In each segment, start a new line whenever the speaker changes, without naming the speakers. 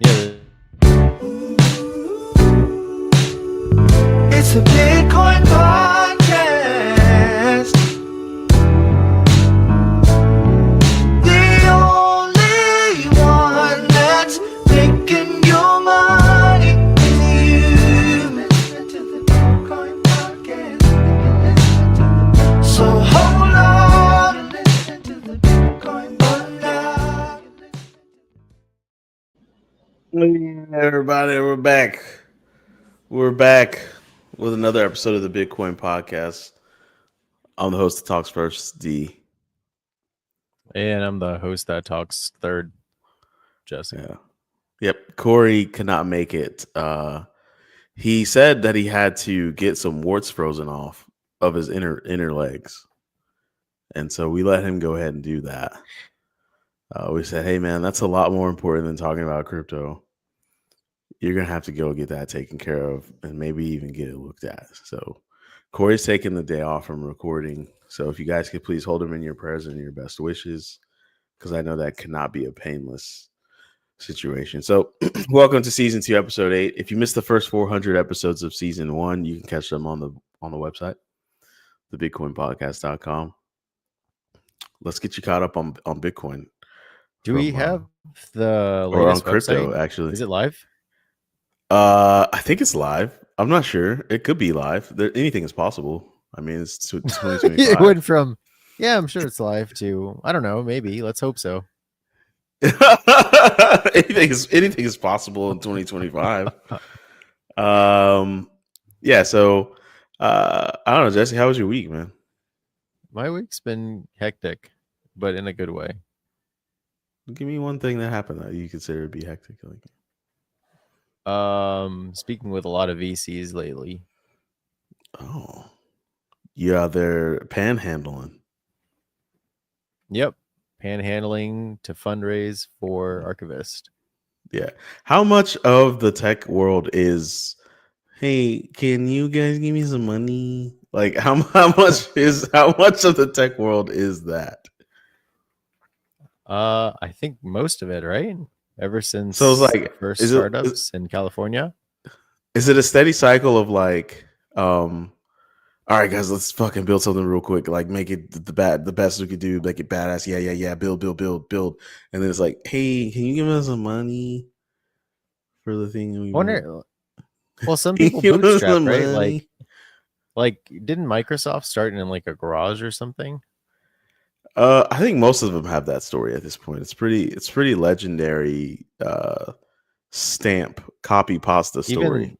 Yeah.
It's a Bitcoin podcast. The only one that's making your money is you. Listen to the Bitcoin podcast. So hold on and listen to the Bitcoin podcast.
Hey everybody, we're back. We're back with another episode of the Bitcoin podcast. I'm the host that talks first, D.
And I'm the host that talks third, Jesse.
Yeah. Yep. Corey could not make it. He said that he had to get some warts frozen off of his inner legs. And so we let him go ahead and do that. We said, hey man, that's a lot more important than talking about crypto. You're going to have to go get that taken care of and maybe even get it looked at. So Corey's taking the day off from recording. So if you guys could please hold him in your prayers and your best wishes, because I know that cannot be a painless situation. So welcome to season 2, episode 8. If you missed the first 400 episodes of season 1, you can catch them on the website, thebitcoinpodcast.com. Let's get you caught up on Bitcoin.
Do we have the
or on
latest
crypto,
website?
actually?
Is it live?
I think it's live. I'm not sure. It could be live. Anything is possible. I mean, it's 2025.
It went from, yeah, I'm sure it's live to, I don't know, maybe. Let's hope so.
anything is possible in 2025. Yeah. So, I don't know, Jesse. How was your week, man?
My week's been hectic, but in a good way.
Give me one thing that happened that you consider to be hectic.
Speaking with a lot of VCs lately.
Oh, yeah, they're panhandling.
Yep. Panhandling to fundraise for Archivist.
Yeah. How much of the tech world is, hey, can you guys give me some money? Like how much of the tech world is that?
I think most of it, right? Ever since
So it's like,
the first
is
startups in California.
Is it a steady cycle of like, all right, guys, let's fucking build something real quick. Like, make it the best we could do. Make it badass. Yeah. Build. And then it's like, hey, can you give us some money for the thing we want?
Well, some people bootstrap, right? Like, didn't Microsoft start in like a garage or something?
I think most of them have that story at this point. It's pretty legendary. Stamp copy pasta story.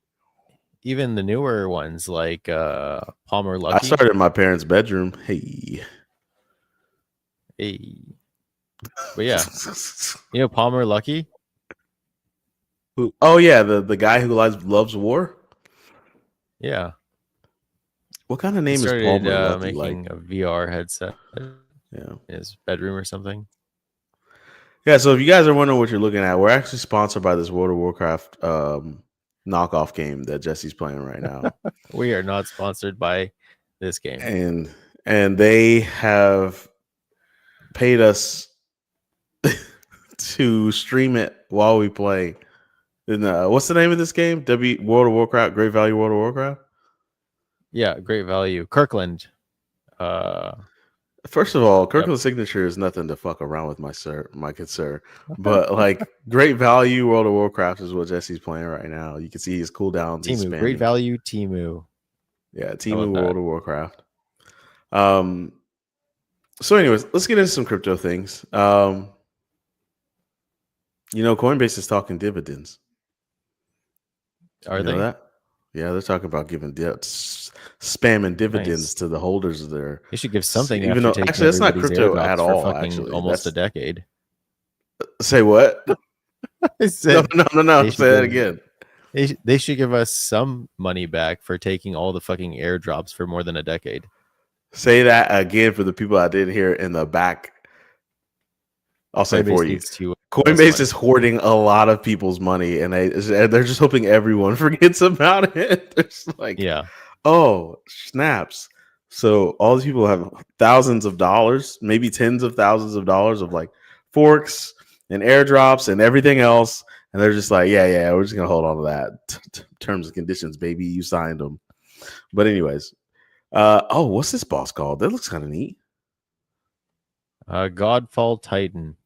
Even the newer ones like Palmer Luckey.
I started in my parents' bedroom. Hey.
But yeah, you know Palmer Luckey?
Oh yeah, the guy who loves war.
Yeah.
What kind of name is Palmer Luckey?
Making a VR headset.
Yeah.
In his bedroom or something.
Yeah, so if you guys are wondering what you're looking at, we're actually sponsored by this World of Warcraft knockoff game that Jesse's playing right now.
We are not sponsored by this game.
And they have paid us to stream it while we play. And what's the name of this game? World of Warcraft, Great Value World of Warcraft?
Yeah, Great Value. Kirkland.
First of all, Kirkland's signature is nothing to fuck around with, my good sir. But like, Great Value World of Warcraft is what Jesse's playing right now. You can see his cooldowns.
Temu, Great Value Temu.
Yeah, Temu World of Warcraft. So anyways, let's get into some crypto things. Coinbase is talking dividends.
Are they?
That? Yeah, they're talking about giving spamming dividends to the holders of their.
They should give something.
Even though actually that's not crypto at all. Actually,
almost a decade.
Say what?
I said,
no. Say that again.
They should give us some money back for taking all the fucking airdrops for more than a decade.
Say that again for the people I didn't hear in the back. I'll say for you. Coinbase is hoarding a lot of people's money, and they're just hoping everyone forgets about it. There's like, oh, snaps. So all these people have thousands of dollars, maybe tens of thousands of dollars of like forks and airdrops and everything else, And they're just like, yeah, we're just gonna hold on to that. Terms and conditions, baby, you signed them. But anyways, what's this boss called? That looks kind of neat.
Godfall Titan.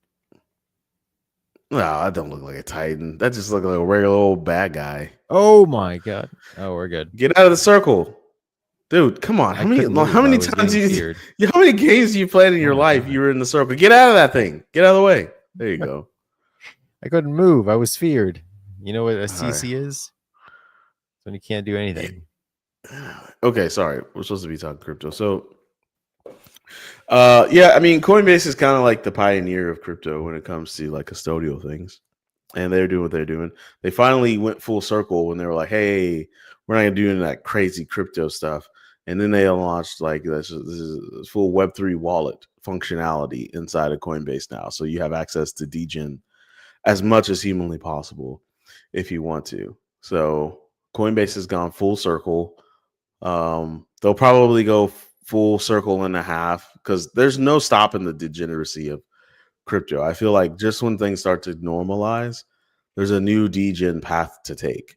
No, that don't look like a Titan. That just look like a regular old bad guy.
Oh my god. Oh, we're good.
Get out of the circle. Dude, come on. How many times how many games you played in your life you were in the circle? Get out of that thing. Get out of the way. There you go.
I couldn't move. I was feared. You know what a CC
right.
is? When you can't do anything.
Okay, sorry. We're supposed to be talking crypto. So yeah, I mean Coinbase is kind of like the pioneer of crypto when it comes to like custodial things. And they're doing what they're doing. They finally went full circle when they were like, hey, we're not gonna do any of that crazy crypto stuff. And then they launched like this is full Web3 wallet functionality inside of Coinbase now. So you have access to degen as much as humanly possible if you want to. So Coinbase has gone full circle. They'll probably go full circle and a half because there's no stopping the degeneracy of crypto. I feel like just when things start to normalize, there's a new degen path to take.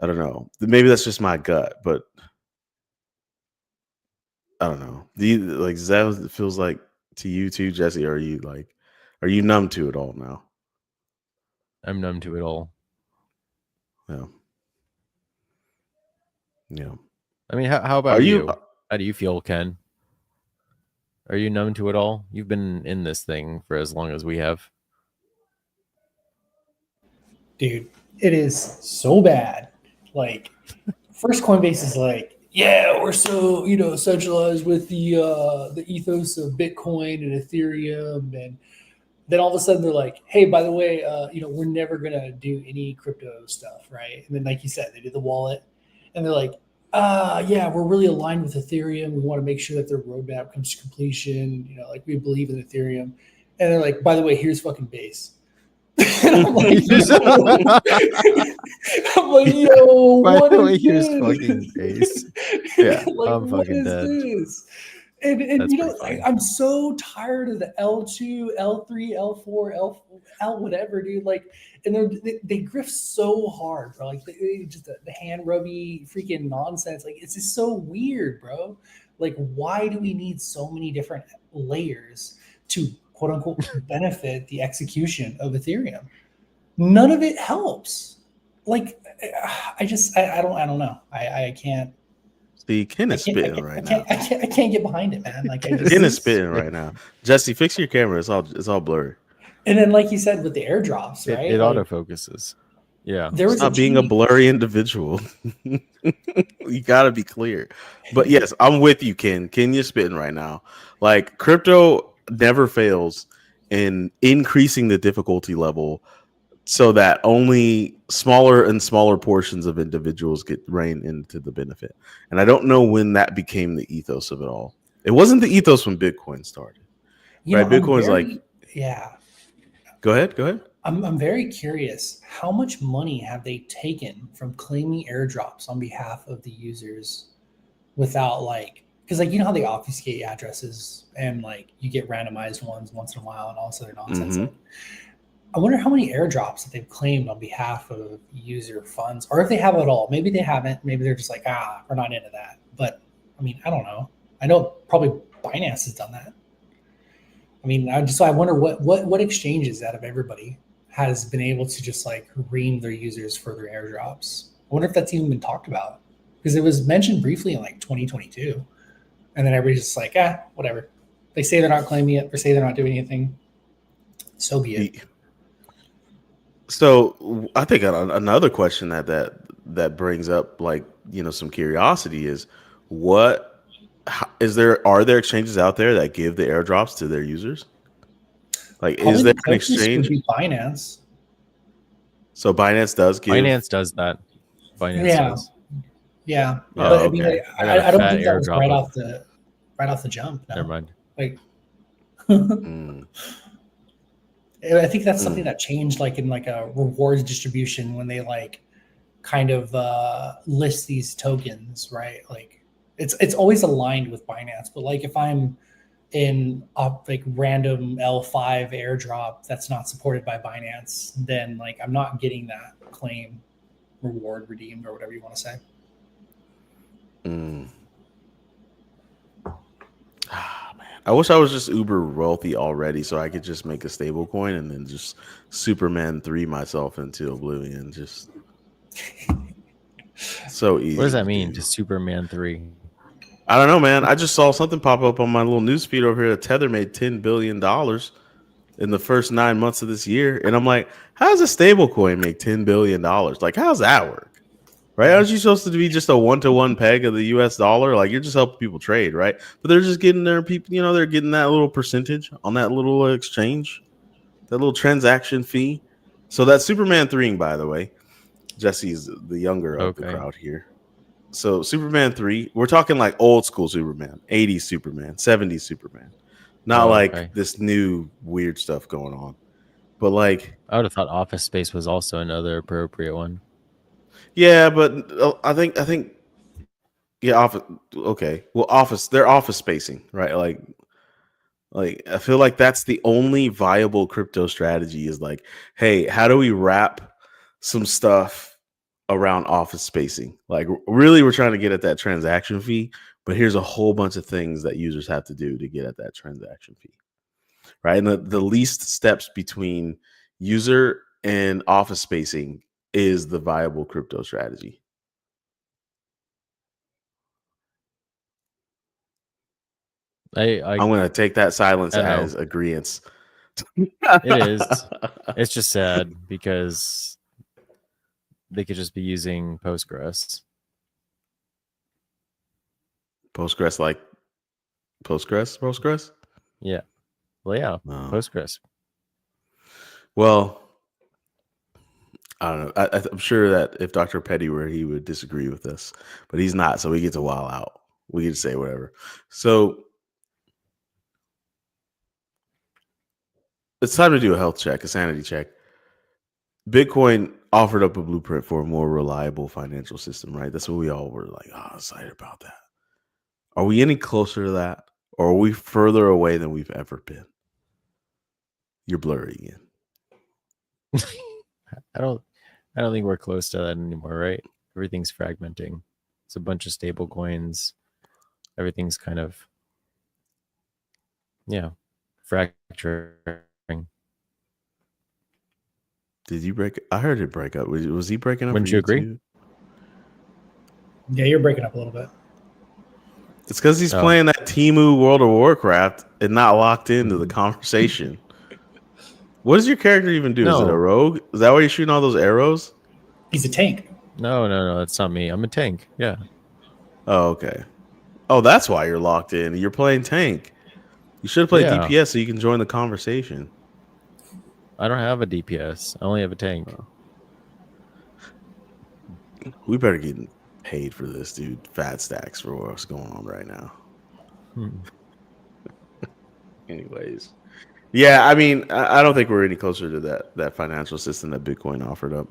I don't know. Maybe that's just my gut, but I don't know. Is that what it feels like to you too, Jesse? Are you numb to it all now?
I'm numb to it all.
Yeah. Yeah.
I mean, how about you? How do you feel, Ken? Are you numb to it all? You've been in this thing for as long as we have.
Dude, it is so bad. Like, first Coinbase is like, yeah, we're so centralized with the ethos of Bitcoin and Ethereum, and then all of a sudden they're like, hey, by the way, we're never gonna do any crypto stuff, right? And then, like you said, they did the wallet, and they're like, yeah, we're really aligned with Ethereum. We want to make sure that their roadmap comes to completion. Like we believe in Ethereum, and they're like, by the way, here's fucking Base. And I'm like, yo,
By
what
the way,
is
here's
this?
fucking Base.
Yeah,
like,
I'm fucking dead.
This? And
That's pretty funny.
I'm so tired of the L2, L3, L4, L whatever, dude. Like, and they grift so hard, bro. Like, they just the hand rubby freaking nonsense. Like, it's just so weird, bro. Like, why do we need so many different layers to quote unquote benefit the execution of Ethereum? None of it helps. Like, I don't know. I can't.
See, Ken is spitting right now.
I can't get behind it, man. Like,
Ken is spitting right now. Jesse, fix your camera. It's all blurry.
And then, like you said, with the airdrops, right?
It autofocuses. Yeah.
There was
Stop being a blurry individual. You gotta be clear. But yes, I'm with you, Ken. Ken, you're spitting right now. Like, crypto never fails in increasing the difficulty level so that only smaller and smaller portions of individuals get rein into the benefit. And I don't know when that became the ethos of it all. It wasn't the ethos when Bitcoin started. Right? Bitcoin's
yeah.
Go ahead.
I'm very curious. How much money have they taken from claiming airdrops on behalf of the users without because you know how they obfuscate addresses and you get randomized ones once in a while and all this other nonsense.
Mm-hmm.
I wonder how many airdrops that they've claimed on behalf of user funds, or if they have it all. Maybe they haven't. Maybe they're just like, we're not into that. But I mean, I don't know. I know probably Binance has done that. I mean, I wonder what exchanges out of everybody has been able to just ream their users for their airdrops. I wonder if that's even been talked about, because it was mentioned briefly in 2022, and then everybody's just like, whatever. They say they're not claiming it, or say they're not doing anything. So be it.
So I think another question that brings up some curiosity is are there exchanges out there that give the airdrops to their users? Is there an exchange?
Would be Binance.
So Binance does give.
Binance does that. Binance does.
Yeah.
Oh,
okay. I don't think that was right off the jump. No.
Never mind.
I think that's something that changed in a rewards distribution when they kind of list these tokens, right? It's always aligned with Binance, but if I'm in a like random L5 airdrop that's not supported by Binance, then like I'm not getting that claim reward redeemed or whatever you want to say.
Ah, man. I wish I was just uber wealthy already so I could just make a stable coin and then just Superman 3 myself into oblivion. Just so easy.
What does that mean to Superman 3?
I don't know, man. I just saw something pop up on my little news feed over here. Tether made $10 billion in the first 9 months of this year. And I'm like, how does a stable coin make $10 billion? Like, how's that work? Right? Aren't you supposed to be just a 1-to-1 peg of the US dollar? Like, you're just helping people trade, right? But they're just getting their people, you know, they're getting that little percentage on that little exchange, that little transaction fee. So that Superman 3, by the way, Jesse's the younger of the crowd here. So Superman 3, we're talking like old school Superman, 80s Superman, 70s Superman. Not this new weird stuff going on. But like
I would have thought Office Space was also another appropriate one.
Yeah, but I think yeah, office okay. Well, they're office spacing, right? Like I feel like that's the only viable crypto strategy is like, hey, how do we wrap some stuff around office spacing? Like really we're trying to get at that transaction fee, but here's a whole bunch of things that users have to do to get at that transaction fee. Right? And the least steps between user and office spacing is the viable crypto strategy. I'm going to take that silence as agreeance.
It is. It's just sad because they could just be using Postgres.
Postgres?
Yeah. Well, yeah. Postgres.
Well, I don't know. I'm sure that if Dr. Petty were, he would disagree with us, but he's not. So we get to wild out. We get to say whatever. So it's time to do a health check, a sanity check. Bitcoin offered up a blueprint for a more reliable financial system, right? That's what we all were like, excited about that. Are we any closer to that? Or are we further away than we've ever been? You're blurry again.
I don't think we're close to that anymore, right? Everything's fragmenting. It's a bunch of stable coins. Everything's kind of fracturing.
Did you break? I heard it break up. Was he breaking up?
Wouldn't you agree?
Too?
Yeah, you're breaking up a little bit.
It's because he's playing that Temu World of Warcraft and not locked into the conversation. What does your character even do? Is it a rogue? Is that why you're shooting all those arrows?
He's a tank.
No, that's not me. I'm a tank. Yeah.
Oh, okay. Oh, that's why you're locked in. You're playing tank. You should have played DPS so you can join the conversation.
I don't have a DPS. I only have a tank.
We better get paid for this, dude. Fat stacks for what's going on right now. Anyways. Yeah, I mean, I don't think we're any closer to that financial system that Bitcoin offered up.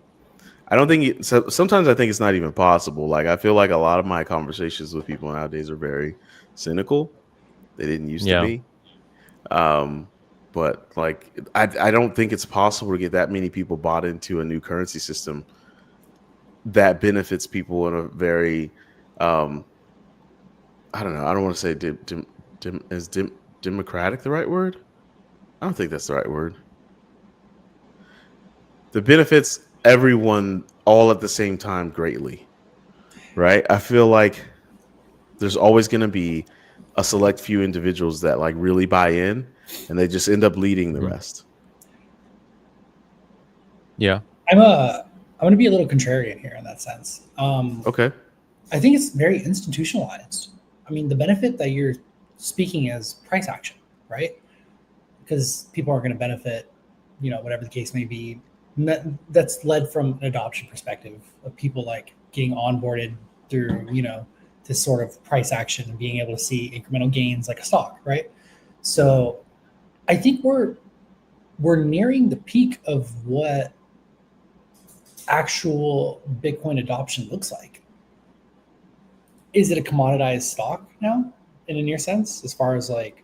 I don't think sometimes I think it's not even possible. Like I feel like a lot of my conversations with people nowadays are very cynical. They didn't used to be. But like I don't think it's possible to get that many people bought into a new currency system that benefits people in a very I don't know. I don't want to say is democratic the right word? I don't think that's the right word. The benefits everyone all at the same time greatly, right? I feel like there's always going to be a select few individuals that like really buy in and they just end up leading the rest.
Yeah.
I'm going to be a little contrarian here in that sense.
Okay.
I think it's very institutionalized. I mean, the benefit that you're speaking is price action, right? Because people are going to benefit, whatever the case may be. That's led from an adoption perspective of people like getting onboarded through, this sort of price action and being able to see incremental gains like a stock, right? So I think we're nearing the peak of what actual Bitcoin adoption looks like. Is it a commoditized stock now in a near sense, as far as like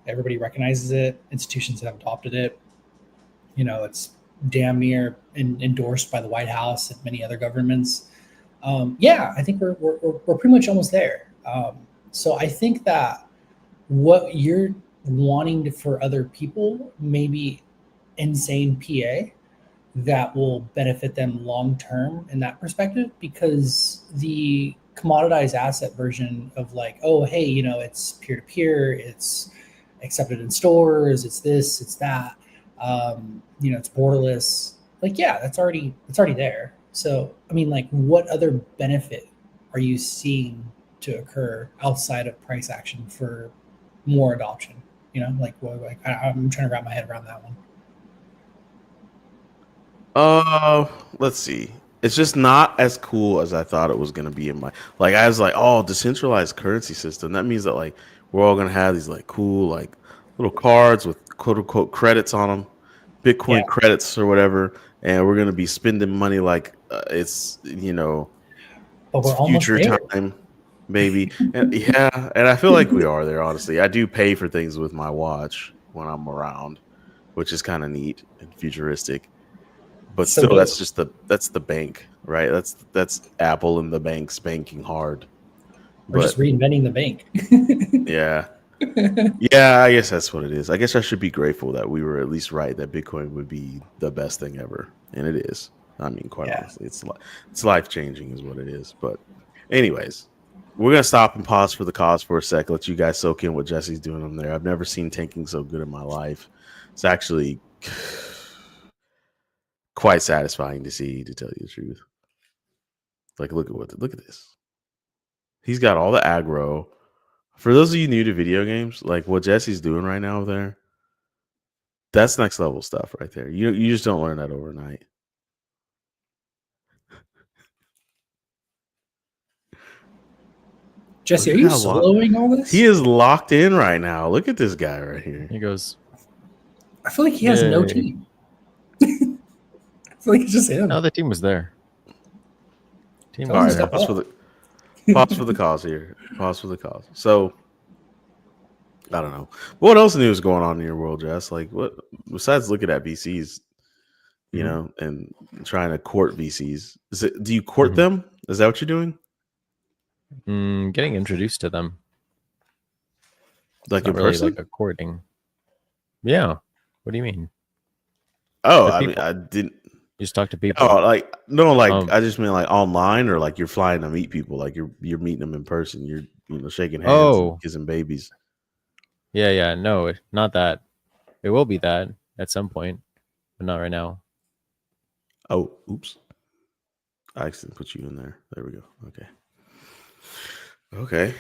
Everybody recognizes it. Institutions have adopted it. It's damn near endorsed by the White House and many other governments. Yeah, I think we're pretty much almost there. So I think that what you're wanting for other people may be insane PA that will benefit them long term in that perspective, because the commoditized asset version of like, oh hey, it's peer to peer, it's accepted in stores, it's this, it's that, it's borderless. Like, yeah, it's already there. So I mean, like, what other benefit are you seeing to occur outside of price action for more adoption? I'm trying to wrap my head around that one.
Let's see. It's just not as cool as I thought it was gonna be in my like. I was like, oh, decentralized currency system. That means that like we're all gonna have these like cool like little cards with quote unquote credits on them, Bitcoin
Yeah.
credits or whatever, and we're gonna be spending money like it's
But we're
it's
almost
future
there.
time, maybe. And yeah, and I feel like we are there. Honestly, I do pay for things with my watch when I'm around, which is kind of neat and futuristic. But
So
still,
what?
that's the bank, right? That's Apple and the banks banking hard.
We're just
But
reinventing the bank.
yeah, yeah, I guess that's what it is. I guess I should be grateful that we were at least right that Bitcoin would be the best thing ever, and it is. I mean, quite
Yeah.
honestly, it's life changing, is what it is. But, anyways, we're gonna stop and pause for the cause for a sec. Let you guys soak in what Jesse's doing on there. I've never seen tanking so good in my life. It's actually quite satisfying to see, to tell you the truth. Like, look at this. He's got all the aggro. For those of you new to video games, like what Jesse's doing right now there, that's next level stuff right there. You just don't learn that overnight.
Jesse, are
Look
you
how
soloing all this?
He is locked in right now. Look at this guy right here.
He goes,
I feel like he has no
Yay.
team. I feel like it's just him.
no, the team was there. Team
Tell
All
him
was
to
there.
step
right, pause for the cause here. Pause for the cause. So I don't know. What else new is going on in your world, Jess? Like what besides looking at VCs, you
Mhm.
know, and trying to court VCs? Do you court
Mhm.
them? Is that what you're doing?
Getting introduced to them.
Like
Not
in
really
person?
like a courting. Yeah. What do you mean?
Oh,
With
I mean,
people.
I didn't.
You just talk to people.
Oh, like no, like
Um,
I just mean like online, or like you're flying to meet people, like you're meeting them in person. You're shaking hands and
Oh,
kissing babies.
yeah. No, not that. It will be that at some point, but not right now.
Oh, oops! I accidentally put you in there. There we go. Okay.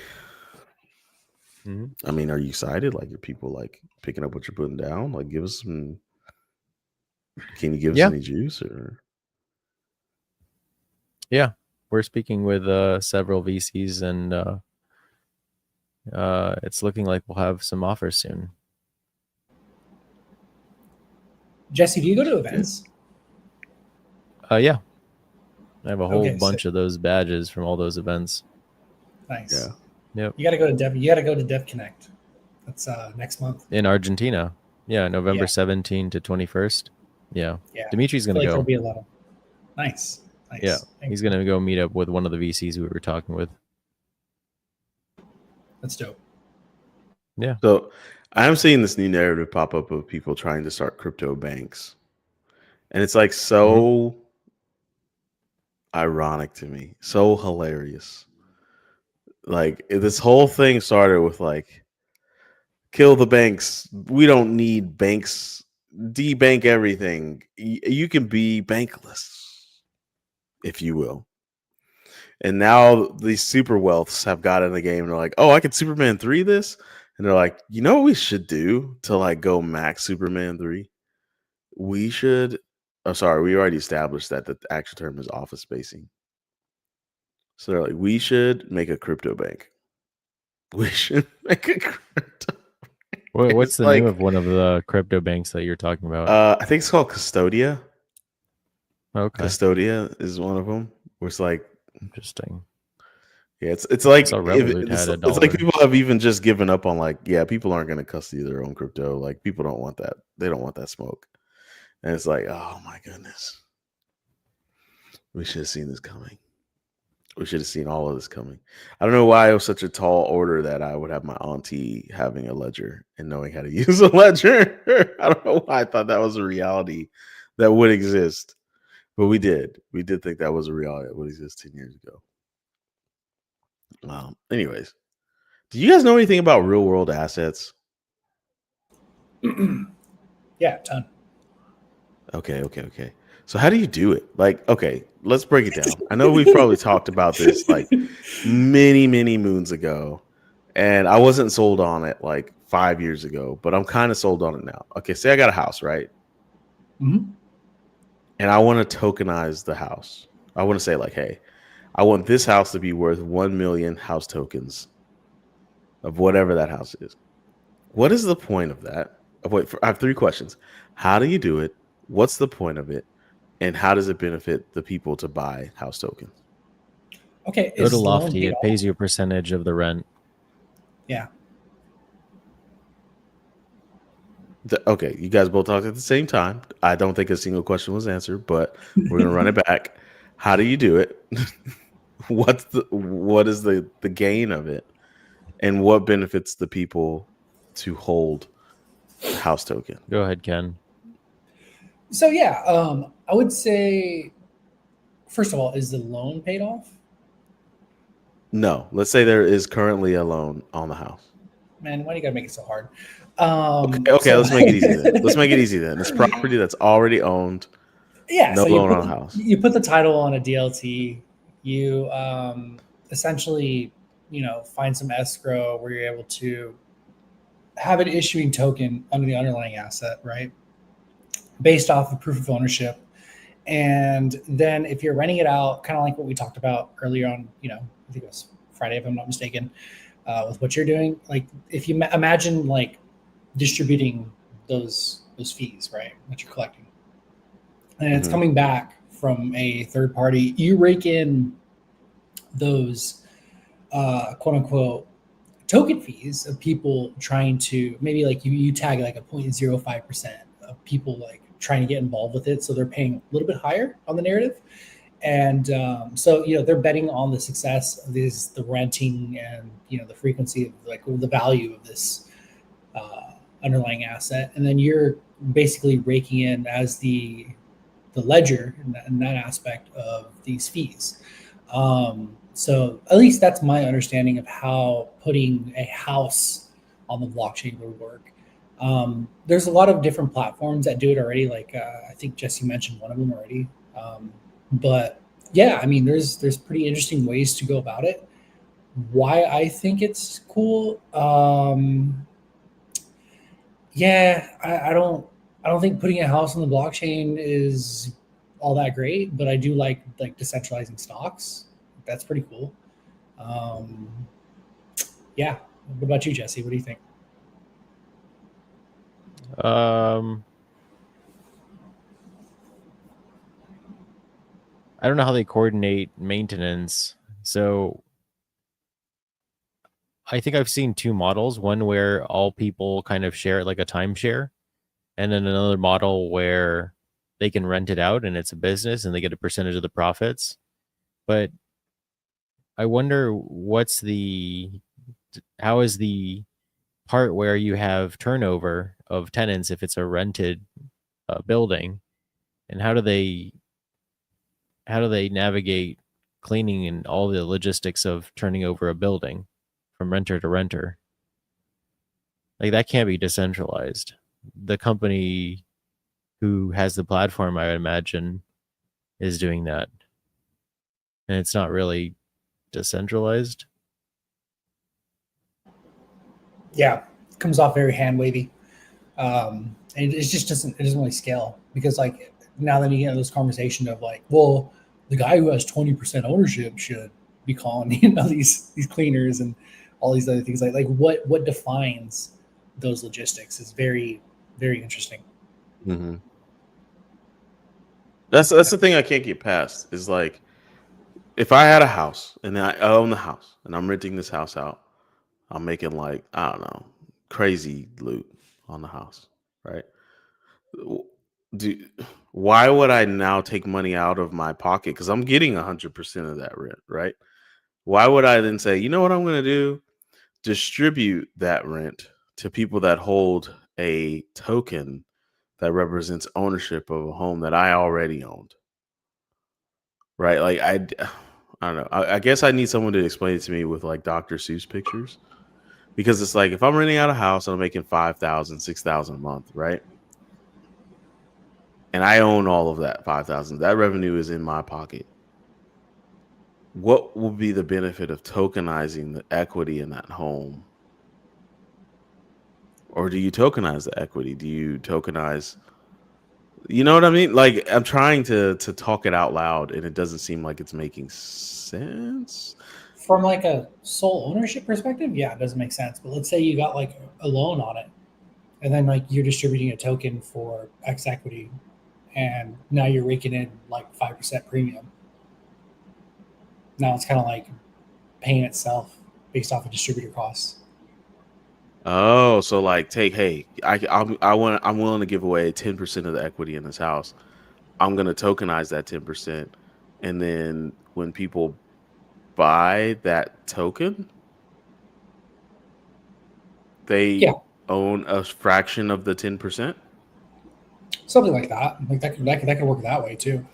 Mhm.
I mean, are you excited? Like, are people like picking up what you're putting down? Like, give us some. Can you give us
Yeah.
any juice or?
Yeah. We're speaking with several VCs, and it's looking like we'll have some offers soon.
Jesse, do you go to events?
Yeah. I have a whole
Okay,
bunch
so-
of those badges from all those events.
Nice.
Yeah.
Yep.
You got to go to Dev. You got to go to Dev Connect. That's next month.
In Argentina. Yeah, November
Yeah.
17 to 21st. Yeah.
Yeah.
Dimitri's
I
going
feel
to
like there'll
go.
be a lot of. Nice.
Yeah.
Thank
He's
you.
going to go meet up with one of the VCs we were talking with.
That's dope.
Yeah.
So, I'm seeing this new narrative pop up of people trying to start crypto banks, and it's like so ironic to me, so hilarious. Like this whole thing started with like, kill the banks. We don't need banks. Debank everything. You can be bankless, if you will. And now these super wealths have got in the game. And they're like, oh, I could Superman 3 this. And they're like, you know what we should do to like go max Superman 3? We should. Oh, sorry, we already established that the actual term is office spacing. So they're like, we should make a crypto bank. We should make a crypto.
What's
It's
the name of one of the crypto banks that you're talking about?
I think it's called Custodia.
Okay.
Custodia is one of them. Where it's like,
Interesting.
Yeah, it's like
saw Revolut
it's,
had
it's like
$1.
people have even just given up on like, yeah, people aren't going to custody their own crypto. Like people don't want that. They don't want that smoke. And it's like, oh my goodness, we should have seen this coming. We should have seen all of this coming. I don't know why it was such a tall order that I would have my auntie having a ledger and knowing how to use a ledger. I don't know why I thought that was a reality that would exist, but we did. We did think that was a reality that would exist 10 years ago. Anyways, do you guys know anything about real world assets?
Yeah, a ton.
Okay. So how do you do it? Like, okay, let's break it down. I know we've probably talked about this like many moons ago, and I wasn't sold on it like 5 years ago, but I'm kind of sold on it now. Okay, say I got a house, right?
Mhm.
And I want to tokenize the house. I want to say like, hey, I want this house to be worth 1 million house tokens of whatever that house is. What is the point of that? I have 3 questions. How do you do it? What's the point of it? And how does it benefit the people to buy house tokens?
Okay,
Go
is
to
the loan
Lofty.
paid
It
off?
pays you a percentage of the rent.
Yeah.
Okay, you guys both talked at the same time. I don't think a single question was answered, but we're gonna run it back. How do you do it? What is the gain of it? And what benefits the people to hold the house token?
Go ahead, Ken.
So yeah, I would say, first of all, is the loan paid off?
No, let's say there is currently a loan on the house.
Man, why do you gotta make it so hard?
Okay, let's make it easy then. Let's make it easy then. It's property that's already owned.
Yeah,
No
so
loan on the house.
you put the title on a DLT. You essentially, find some escrow where you're able to have an issuing token under the underlying asset, right? Based off of proof of ownership. And then if you're renting it out, kind of like what we talked about earlier on, I think it was Friday, if I'm not mistaken, with what you're doing. Like if you imagine like distributing those fees, right, that you're collecting, and it's coming back from a third party, you rake in those quote unquote token fees of people trying to, maybe like you tag like a 0.05% of people like trying to get involved with it, so they're paying a little bit higher on the narrative. And so they're betting on the success of the renting and the frequency of like the value of this underlying asset, and then you're basically raking in as the ledger in that aspect of these fees. So at least that's my understanding of how putting a house on the blockchain would work. There's a lot of different platforms that do it already. Like I think Jesse mentioned one of them already. But yeah, I mean, there's pretty interesting ways to go about it. Why I think it's cool. Yeah, I don't think putting a house on the blockchain is all that great, but I do like decentralizing stocks. That's pretty cool. Yeah. What about you, Jesse? What do you think?
I don't know how they coordinate maintenance. So I think I've seen 2 models, one where all people kind of share it like a timeshare, and then another model where they can rent it out and it's a business and they get a percentage of the profits. But I wonder how is the part where you have turnover of tenants if it's a rented building, and how do they navigate cleaning and all the logistics of turning over a building from renter to renter? Like that can't be decentralized. The company who has the platform, I would imagine, is doing that, and it's not really decentralized.
Yeah, it comes off very hand wavy. And it just doesn't really scale, because like now then you get those conversations of like, well, the guy who has 20% ownership should be calling these cleaners and all these other things. Like what defines those logistics is very, very interesting.
That's the thing I can't get past is like if I had a house and I own the house and I'm renting this house out, I'm making like, I don't know, crazy loot on the house, right? Do why would I now take money out of my pocket? Because I'm getting 100% of that rent, right? Why would I then say, you know what I'm going to do? Distribute that rent to people that hold a token that represents ownership of a home that I already owned, right? Like I don't know. I guess I need someone to explain it to me with like Dr. Seuss pictures, because it's like if I'm renting out a house and I'm making 5,000, 6,000 a month, right? And I own all of that 5,000. That revenue is in my pocket. What will be the benefit of tokenizing the equity in that home? Or do you tokenize the equity? Do you tokenize, you know what I mean? Like I'm trying to talk it out loud and it doesn't seem like it's making sense.
From like a sole ownership perspective, yeah, it doesn't make sense. But let's say you got like a loan on it, and then like you're distributing a token for X equity, and now you're raking in like 5% premium. Now it's kind of like paying itself based off of distributor costs.
Oh, so like hey, I'm willing to give away 10% of the equity in this house. I'm gonna tokenize that 10%, and then when people buy that token, they
Yeah.
own a fraction of the 10%.
Something like that. Like that could work that way too.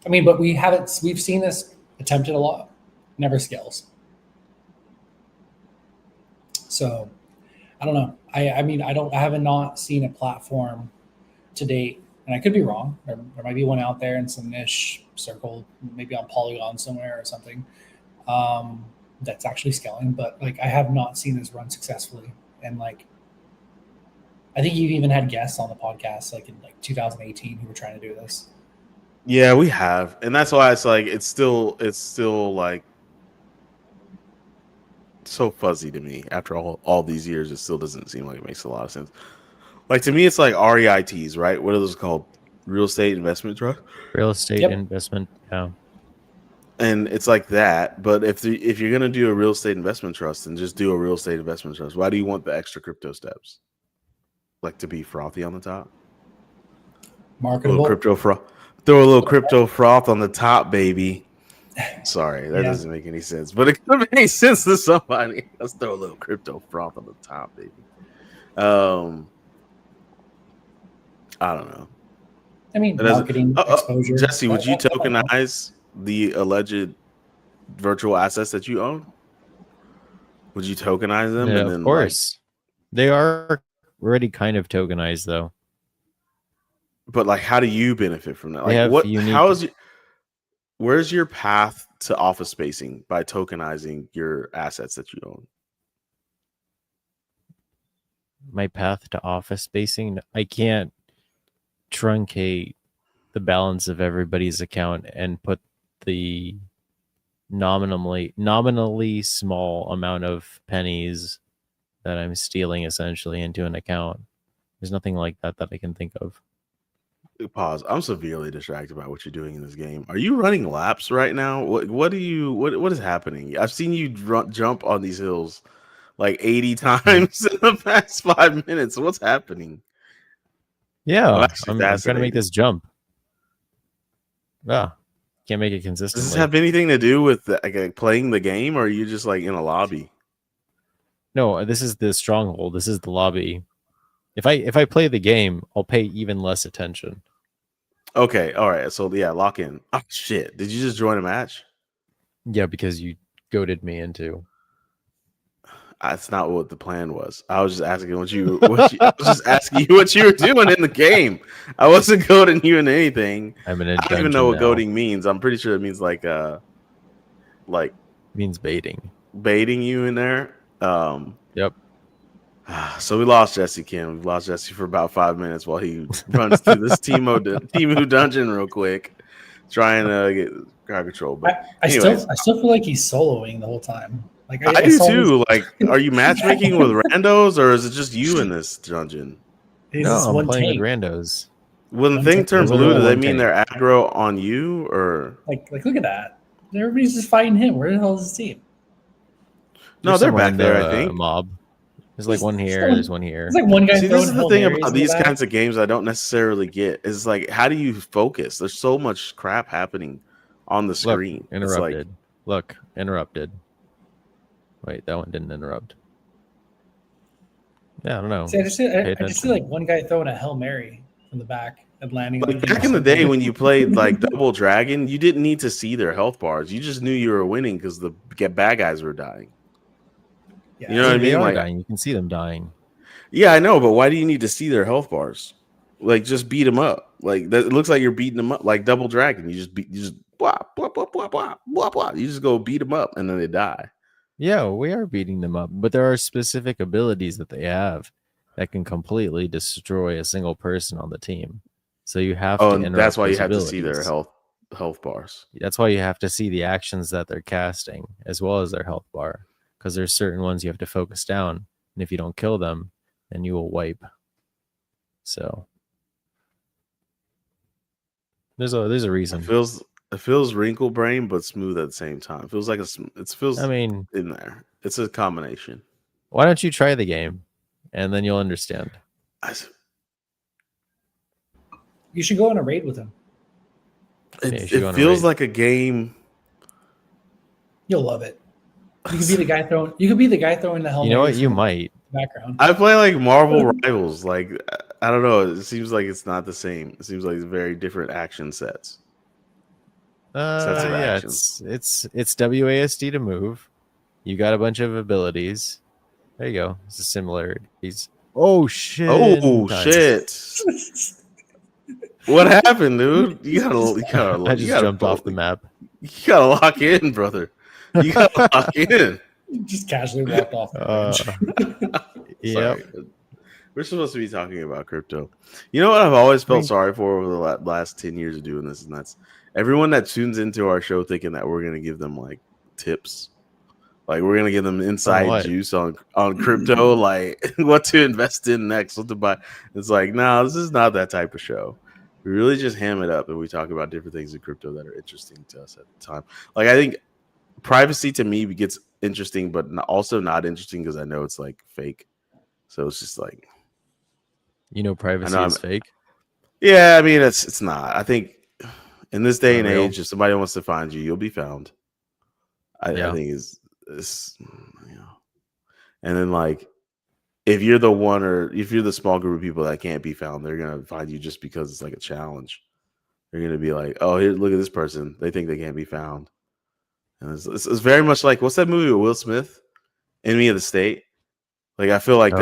I mean, but we've seen this attempted a lot, never scales. So I don't know. I mean, I haven't not seen a platform to date, and I could be wrong. There might be one out there in some niche circle, maybe on Polygon somewhere or something, that's actually scaling. But like, I have not seen this run successfully. And like, I think you've even had guests on the podcast, like in like 2018, who were trying to do this.
Yeah, we have, and that's why it's like it's still like so fuzzy to me. After all these years, it still doesn't seem like it makes a lot of sense. Like to me, it's like REITs, right? What are those called? Real estate investment trust.
Real estate
Yep.
investment. Yeah.
And it's like that. But if you're gonna do a real estate investment trust, then just do a real estate investment trust. Why do you want the extra crypto steps? Like to be frothy on the top? A
Marketable.
little crypto froth. Throw a little crypto froth on the top, baby. Sorry, that
Yeah.
doesn't make any sense. But it could make sense to somebody. Let's throw a little crypto froth on the top, baby. I don't know.
I mean,
It doesn't-
marketing exposure.
Jesse, would you
That might help.
tokenize the alleged virtual assets that you own? Would you tokenize them?
Yeah,
And
of
then,
course. They are already kind of tokenized, though.
but like, how do you benefit from that?
They
Like,
have
what?
unique-
How is where's your path to office spacing by tokenizing your assets that you own?
My path to office spacing, I can't truncate the balance of everybody's account and put the nominally small amount of pennies that I'm stealing essentially into an account. There's nothing like that I can think of.
Pause. I'm severely distracted by what you're doing in this game. Are you running laps right now? What is happening? I've seen you jump on these hills like 80 times in the past 5 minutes. What's happening?
Yeah,
actually
I'm trying to make
fascinated.
this jump. Yeah, can't make it consistently.
Does this have anything to do with like playing the game, or are you just like in a lobby?
No, this is the stronghold. This is the lobby. If I play the game, I'll pay even less attention.
Okay, all right. So yeah, lock in. Oh shit! Did you just join a match?
Yeah, because you goaded me into.
That's not what the plan was. I was just asking I was just asking you what you were doing in the game. I wasn't goading you into anything.
I'm in a
I don't even know
dungeon
what
now.
goading means. I'm pretty sure it means like
Means baiting.
baiting you in there.
Yep.
So we lost Jesse Kim. We lost Jesse for about 5 minutes while he runs through this Temu dungeon real quick, trying to get crowd control. But
I
anyways.
still feel like he's soloing the whole time. Like
I do
saw
too. Like, are you matchmaking with randos, or is it just you in this dungeon?
He's
No,
this
I'm
one
playing
tank.
with randos.
When the
One
thing
tank.
turns
There's
blue,
only
do they
one
mean
tank.
they're aggro on you, or
Like look at that. Everybody's just fighting him. Where the hell is his team?
No, they're
somewhere
back
in
there,
the
I think.
mob. There's like one here.
There's
There's one here.
It's like one guy
See,
throwing
this is the
Hail
thing
Marys
about
in the
these
back.
kinds of games I don't necessarily get. Is like, how do you focus? There's so much crap happening on the screen.
Look, interrupted. Look, interrupted. Wait, that one didn't interrupt. Yeah, I don't know.
See, I just see
attention.
like one guy throwing a Hail Mary from the back and landing on
Like
him.
back in the day when you played like Double Dragon, you didn't need to see their health bars. You just knew you were winning because the bad guys were dying.
Yeah,
You know what I
They
mean?
are
Like,
dying. You can see them dying.
yeah, I know, but why do you need to see their health bars? Like, just beat them up. Like, that, it looks like you're beating them up, like Double Dragon. You just blah blah blah blah blah blah blah. You just go beat them up and then they die.
Yeah, we are beating them up, but there are specific abilities that they have that can completely destroy a single person on the team. So you have
Oh,
to
and
interrupt
that's why you
those
have to see their
abilities.
health bars.
That's why you have to see the actions that they're casting as well as their health bar, because there's certain ones you have to focus down, and if you don't kill them, then you will wipe. So there's a reason.
It feels wrinkle brain, but smooth at the same time. It feels like it feels
I mean,
in there. It's a combination.
why don't you try the game, and then you'll understand.
You should go on a raid with him.
It
you go on a
feels
raid.
like a game.
You'll love it. You could be the guy throwing. You could be the guy throwing the Hail
You know what?
Marys
You
from
might.
the background.
I play like Marvel Rivals. Like, I don't know. It seems like it's not the same. It seems like it's very different action sets. Sets of
Yeah,
actions.
it's WASD to move. You got a bunch of abilities. There you go. It's a similarities. Oh shit!
Oh shit! What happened, dude? You gotta.
I just jumped off the map.
You gotta lock in, brother. You gotta lock in.
Just casually walked off. The bridge.
Yep.
Sorry. We're supposed to be talking about crypto. You know what I've always felt sorry for over the last 10 years of doing this, and that's everyone that tunes into our show thinking that we're gonna give them like tips. Like we're gonna give them inside juice on crypto, like what to invest in next, what to buy. It's like, no, this is not that type of show. We really just ham it up and we talk about different things in crypto that are interesting to us at the time. Like I think privacy to me gets interesting, but also not interesting because I know it's like fake. So it's just like,
privacy is fake.
Yeah, I mean it's not. I think in this day and age, if somebody wants to find you, you'll be found. I think it's and then like if you're the one or if you're the small group of people that can't be found, they're gonna find you just because it's like a challenge. They're gonna be like, oh, here, look at this person. They think they can't be found, and it's very much like what's that movie with Will Smith, Enemy of the State? Like I feel like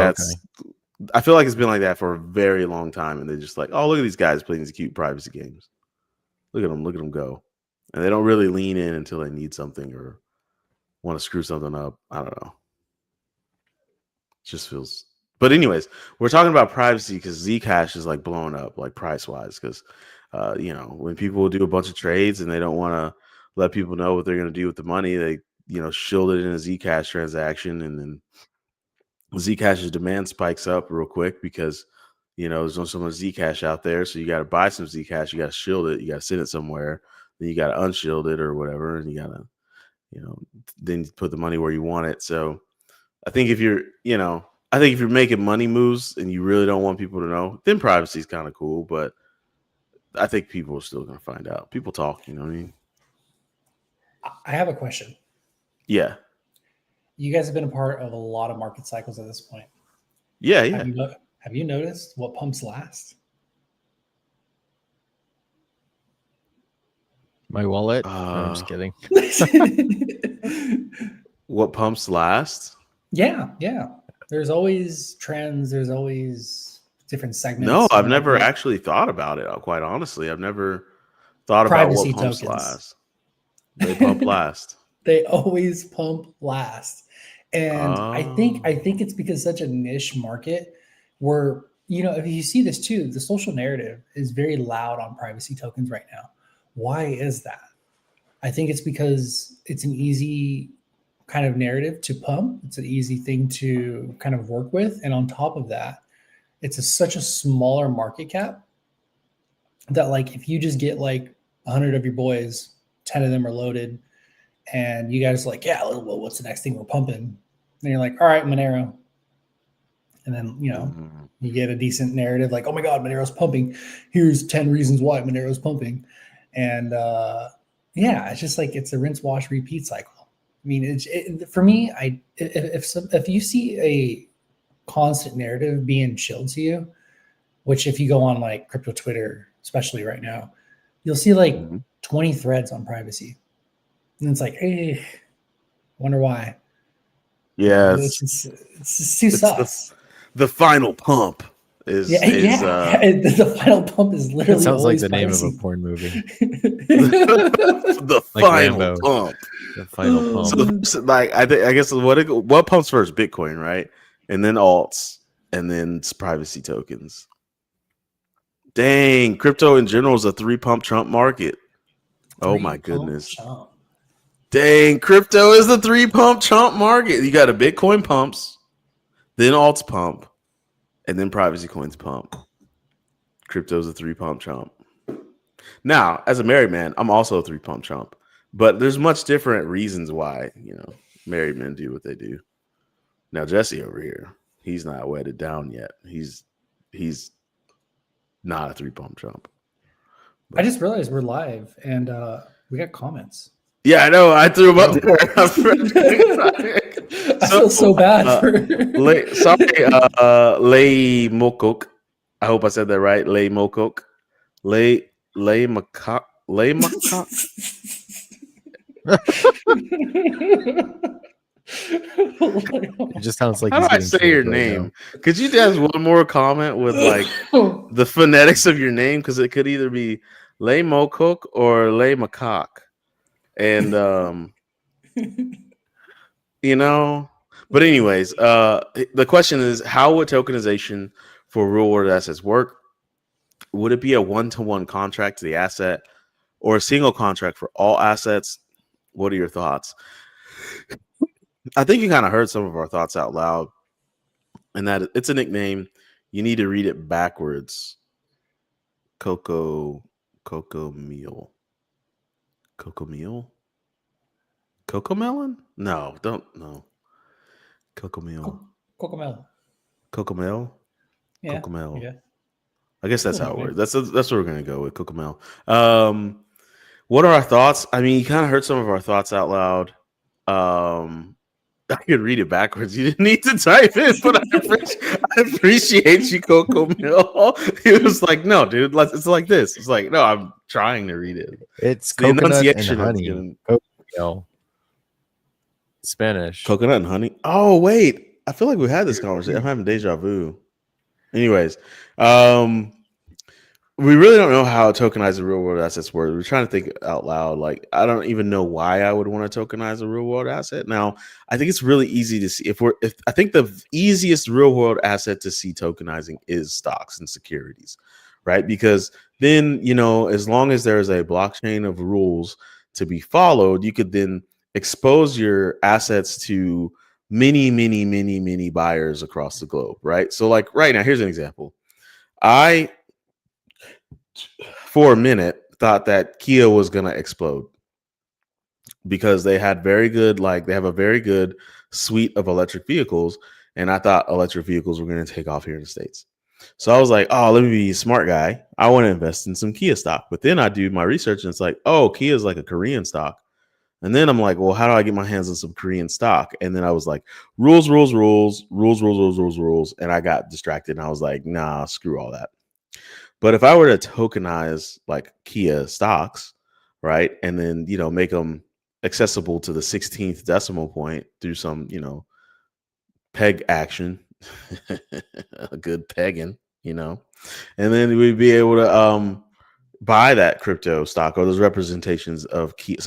I feel like it's been like that for a very long time, and they're just like, oh, look at these guys playing these cute privacy games. Look at them go, and they don't really lean in until they need something or want to screw something up. I don't know. It just feels. But anyways, we're talking about privacy because ZCash is like blowing up, like price wise, because when people do a bunch of trades and they don't want to let people know what they're going to do with the money, they shield it in a ZCash transaction, and then Zcash's demand spikes up real quick because there's not so much Zcash out there, so you got to buy some Zcash, you got to shield it, you got to send it somewhere, then you got to unshield it or whatever, and you got to then put the money where you want it. So I think if you're making money moves and you really don't want people to know, then privacy is kind of cool, but I think people are still going to find out. People talk, you know what I mean?
I have a question.
Yeah.
You guys have been a part of a lot of market cycles at this point.
Yeah.
Have you noticed what pumps last?
My wallet? No, I'm just kidding.
What pumps last?
Yeah. There's always trends. There's always different segments.
No, I've never actually thought about it. Quite honestly, I've never thought about what pumps last. They pump last.
They always pump last. And I think it's because such a niche market where, if you see this too, the social narrative is very loud on privacy tokens right now. Why is that? I think it's because it's an easy kind of narrative to pump. It's an easy thing to kind of work with. And on top of that, it's such a smaller market cap that like if you just get like 100 of your boys, 10 of them are loaded, and you guys are like, yeah, well, what's the next thing we're pumping? And you're like, all right, Monero. And then, you get a decent narrative like, oh my God, Monero's pumping. Here's 10 reasons why Monero's pumping. And it's just like, it's a rinse, wash, repeat cycle. I mean, for me, if you see a constant narrative being chilled to you, which if you go on like crypto Twitter, especially right now, you'll see like 20 threads on privacy. And it's like, hey, wonder why.
Yeah,
It's just too sus.
The final pump is
the final pump is literally
It sounds like
always
the name of
privacy.
a porn movie.
the
Like
final
Rambo.
pump.
The final pump.
So I guess what pumps first? Bitcoin, right? And then alts, and then privacy tokens. Dang, crypto in general is a 3-pump Trump market. Oh my goodness. Dang, crypto is the 3-pump Trump market. You got a Bitcoin pumps, then alts pump, and then privacy coins pump. Crypto's a 3-pump Trump. Now, as a married man, I'm also a 3-pump Trump, but there's much different reasons why, married men do what they do. Now, Jesse over here, he's not wedded down yet. He's not a 3-pump Trump.
I just realized we're live and we got comments.
Yeah, I know. I threw him up there.
I feel so bad for
Lay Mokok. I hope I said that right. Lay Mokok. Lay Makak. Lay Makak.
It just sounds like
How do I say your name? Could you ask one more comment with like the phonetics of your name? Because it could either be Lay Mokok or Lay Makak. And but anyways, the question is, how would tokenization for real world assets work? Would it be a one-to-one contract to the asset or a single contract for all assets? What are your thoughts? I think you kind of heard some of our thoughts out loud, and that it's a nickname. You need to read it backwards. Cocoa meal. Cocoa meal? Cocoa melon? No, don't no. Cocoa meal.
Cocomel.
Cocoa mel?
Yeah.
Cocoa mel.
Yeah.
I guess that's how it works. That's what we're gonna go with. Cocoa mel. What are our thoughts? I mean, you kind of heard some of our thoughts out loud. I could read it backwards. You didn't need to type it, but I appreciate you, Cocoa Mill. He was like, no, dude, it's like this. It's like, no, I'm trying to read it.
It's
the
coconut and honey. Coconut. Spanish.
Coconut and honey. Oh, wait. I feel like we had this conversation. I'm having deja vu. Anyways, we really don't know how tokenized real world assets work. We're trying to think out loud. Like, I don't even know why I would want to tokenize a real world asset. Now, I think it's really easy to see. If I think the easiest real world asset to see tokenizing is stocks and securities, right? Because then, as long as there's a blockchain of rules to be followed, you could then expose your assets to many, many, many, many buyers across the globe, right? So, like right now, here's an example. I, for a minute, thought that Kia was going to explode because they had they have a very good suite of electric vehicles. And I thought electric vehicles were going to take off here in the States. So I was like, oh, let me be a smart guy. I want to invest in some Kia stock. But then I do my research and it's like, oh, Kia is like a Korean stock. And then I'm like, well, how do I get my hands on some Korean stock? And then I was like, rules. And I got distracted and I was like, nah, screw all that. But if I were to tokenize like Kia stocks, right, and then, make them accessible to the 16th decimal point through some, peg action, a good pegging, and then we'd be able to buy that crypto stock or those representations of Kia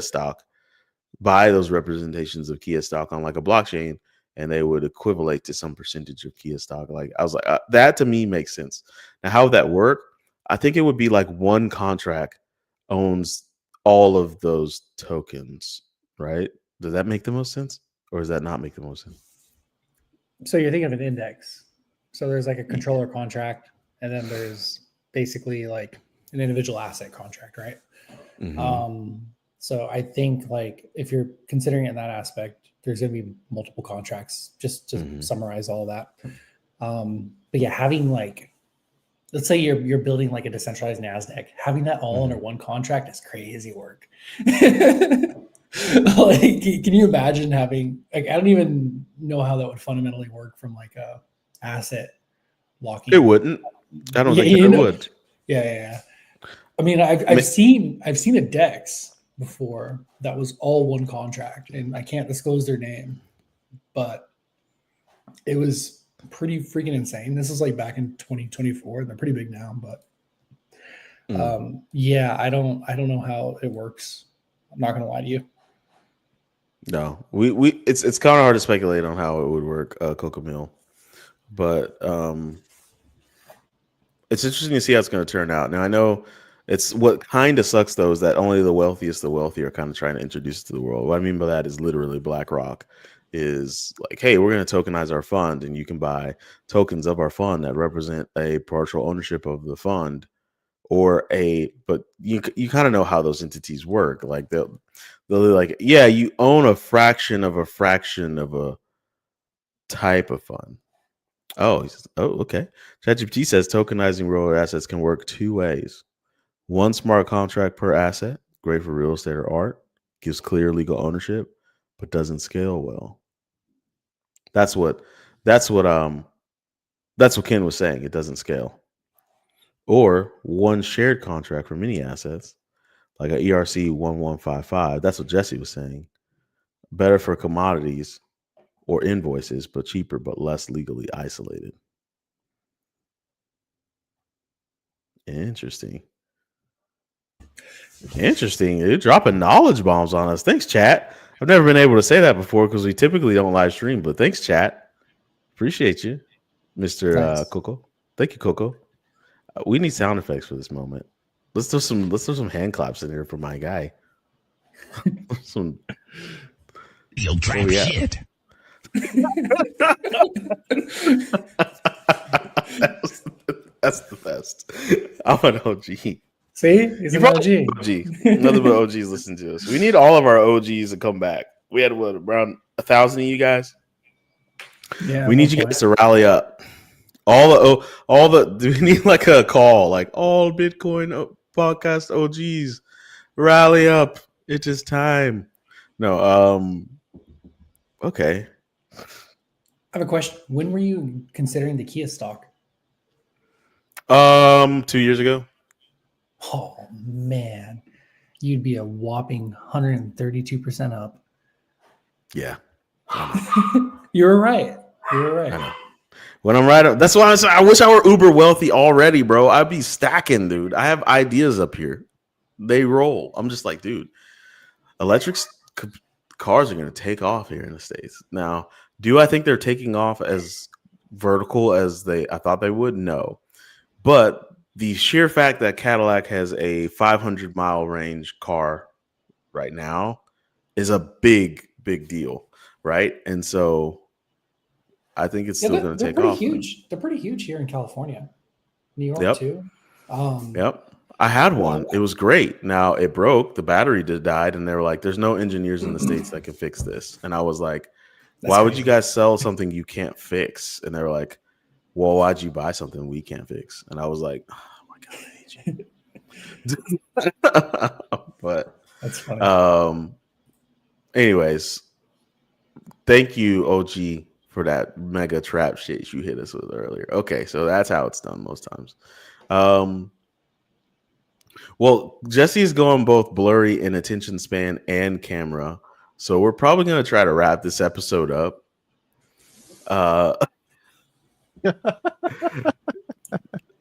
stock, buy those representations of Kia stock on like a blockchain, and they would equivalent to some percentage of Kia stock. Like I was like, that to me makes sense. Now, how would that work? I think it would be like one contract owns all of those tokens, right? Does that make the most sense? Or does that not make the most sense?
So you're thinking of an index. So there's like a controller contract, and then there's basically like an individual asset contract, right?
Mm-hmm.
So I think like if you're considering it in that aspect, there's going to be multiple contracts. Just to summarize all of that. But yeah, having like, let's say you're building like a decentralized NASDAQ, having that all under one contract is crazy work. Like, can you imagine having like, I don't even know how that would fundamentally work from like a asset locking.
It wouldn't. I don't think it would.
Yeah. I mean, I've seen a DEX before that was all one contract, and I can't disclose their name, but it was pretty freaking insane. This is like back in 2024. They're pretty big now, but yeah, I don't know how it works. I'm not gonna lie to you.
No, it's kind of hard to speculate on how it would work, Coco Mill, but it's interesting to see how it's going to turn out. Now I know it's what kind of sucks though is that only the wealthy are kind of trying to introduce it to the world. What I mean by that is literally BlackRock is like, hey, we're going to tokenize our fund, and you can buy tokens of our fund that represent a partial ownership of the fund, but you kind of know how those entities work. Like they'll like, yeah, you own a fraction of a type of fund. Oh, okay. ChatGPT says tokenizing real assets can work two ways. One smart contract per asset, great for real estate or art, gives clear legal ownership, but doesn't scale well. That's what Ken was saying. It doesn't scale. Or one shared contract for many assets, like an ERC 1155. That's what Jesse was saying. Better for commodities or invoices, but cheaper, but less legally isolated. Interesting. You're dropping knowledge bombs on us. Thanks, chat. I've never been able to say that before because we typically don't live stream, but thanks, chat. Appreciate you, Mr. Coco. Thank you, Coco. We need sound effects for this moment. Let's do some hand claps in here for my guy. Some
you'll trap shit.
That's the best. I'm an OG.
See, he's an OG.
Nothing but OGs listen to us. We need all of our OGs to come back. We had around 1,000 of you guys.
Yeah,
we need you guys to rally up. Do we need like a call, like all Bitcoin podcast OGs rally up? It is time. No, okay.
I have a question. When were you considering the Kia stock?
2 years ago.
Oh man, you'd be a whopping 132% up.
Yeah.
You were right. I
know. When I'm right, that's why I wish I were uber wealthy already, bro. I'd be stacking, dude. I have ideas up here. They roll. I'm just like, dude, electric cars are going to take off here in the States. Now, do I think they're taking off as vertical as I thought they would? No. But the sheer fact that Cadillac has a 500-mile range car right now is a big, big deal, right? And so I think it's still going to take off.
Huge. They're pretty huge here in California, New York too.
Yep. I had one. It was great. Now it broke. The battery died, and they were like, "There's no engineers in the States that can fix this." And I was like, "Why would you guys sell something you can't fix?" And they were like, "Well, why'd you buy something we can't fix?" And I was like, "Oh my god, I hate you." But
that's funny.
Anyways, thank you, OG, for that mega trap shit you hit us with earlier. Okay, so that's how it's done most times. Well, Jesse's going both blurry in attention span and camera, so we're probably going to try to wrap this episode up.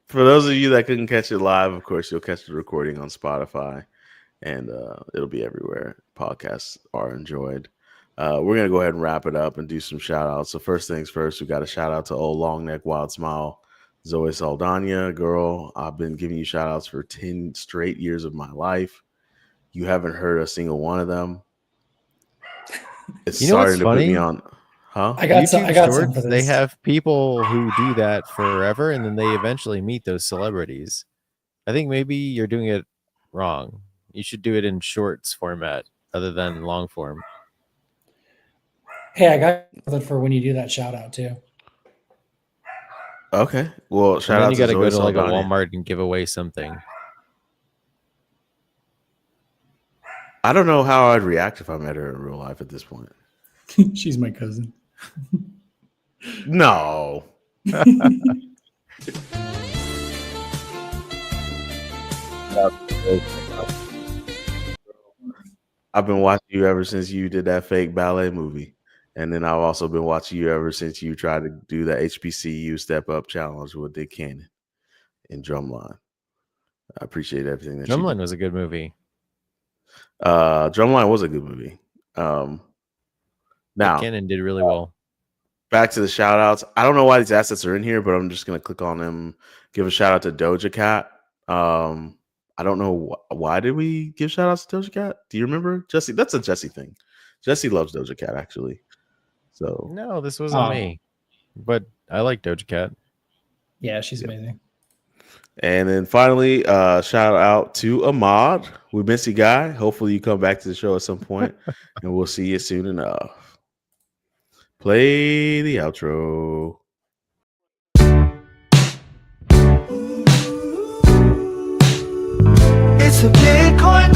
For those of you that couldn't catch it live, of course, you'll catch the recording on Spotify, and it'll be everywhere podcasts are enjoyed. We're going to go ahead and wrap it up and do some shout outs. So first things first, we got a shout out to old long neck wild smile Zoe Saldana. Girl, I've been giving you shout outs for 10 straight years of my life. You haven't heard a single one of them. It's starting to
funny?
Put me on. Huh?
I got some for this.
They have people who do that forever, and then they eventually meet those celebrities. I think maybe you're doing it wrong. You should do it in shorts format other than long form.
Hey, I got something for when you do that shout out too.
Okay. Well,
And
shout
then
out
you
to
got to
Zoe
go to like a
Saldana.
Walmart and give away something.
I don't know how I'd react if I met her in real life at this point.
She's my cousin.
No. I've been watching you ever since you did that fake ballet movie. And then I've also been watching you ever since you tried to do that HBCU Step Up Challenge with Dick Cannon in Drumline. I appreciate everything that
Drumline was a good movie.
Drumline was a good movie.
Dick
Now,
Cannon did really well.
back to the shout outs. I don't know why these assets are in here, but I'm just going to click on them. Give a shout out to Doja Cat. I don't know why did we give shout outs to Doja Cat? Do you remember, Jesse? That's a Jesse thing. Jesse loves Doja Cat, actually. So
No, this wasn't me. But I like Doja Cat.
Yeah, she's amazing.
And then finally, shout out to Ahmad. We miss you, guy. Hopefully you come back to the show at some point, and we'll see you soon enough. Play the outro.
It's a Bitcoin